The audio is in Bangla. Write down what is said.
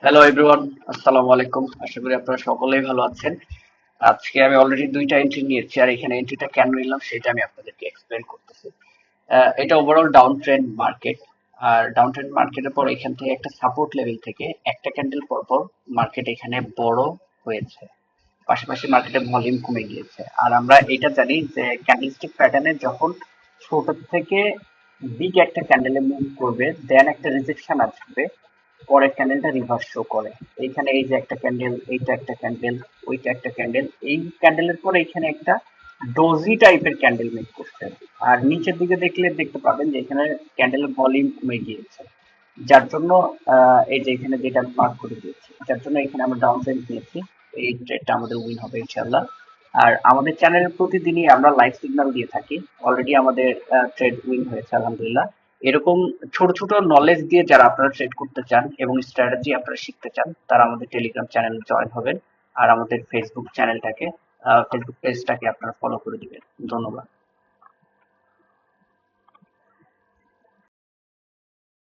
হ্যালো এভরিওয়ান, আসসালামু আলাইকুম। আশা করি আপনারা সকলেই ভালো আছেন। আজকে আমি অলরেডি দুইটা এন্ট্রি নিয়েছি, আর এখানে এন্ট্রিটা কেন নিলাম সেটা আমি আপনাদেরকে এক্সপ্লেন করতেছি। এটা ওভারঅল ডাউন ট্রেন্ড মার্কেট। আর ডাউন ট্রেন্ড মার্কেটের পর এখান থেকে একটা সাপোর্ট লেভেল থেকে একটা ক্যান্ডেল পর পর মার্কেট এখানে বড় হয়েছে, পাশাপাশি মার্কেটে ভলিউম কমে গিয়েছে। আর আমরা এটা জানি যে ক্যান্ডেলস্টিক প্যাটার্নে যখন ছোট থেকে বিগ একটা ক্যান্ডেলে মুভ করবে, দেন একটা রিজেকশন আসবে, পরের ক্যান্ডেলটা রিভার্স শো করে। এইখানে এই যে একটা ক্যান্ডেল, এইটা একটা ক্যান্ডেল, ওইটা একটা ক্যান্ডেল, এই ক্যান্ডেলের পরে এখানে একটা ডোজি টাইপের ক্যান্ডেল মেক করছে। আর নিচের দিকে দেখলে দেখতে পাবেন যে এখানে ক্যান্ডেলের ভলিউম কমে গিয়েছে, যার জন্য এই যে এখানে যেটা মার্ক করে দিয়েছি, যার জন্য এখানে আমরা ডাউন সাইড দিয়েছি। এই ট্রেডটা আমাদের উইন হবে ইনশাল্লাহ। আর আমাদের চ্যানেলে প্রতিদিনই আমরা লাইভ সিগন্যাল দিয়ে থাকি। অলরেডি আমাদের ট্রেড উইন হয়েছে আলহামদুলিল্লাহ। এরকম ছোট ছোট নলেজ দিয়ে যারা আপনারা ট্রেড করতে চান এবং স্ট্র্যাটেজি আপনারা শিখতে চান, তারা আমাদের টেলিগ্রাম চ্যানেলে জয়েন হবেন। আর আমাদের ফেসবুক চ্যানেলটাকে, ফেসবুক পেজটাকে আপনারা ফলো করে দিবেন। ধন্যবাদ।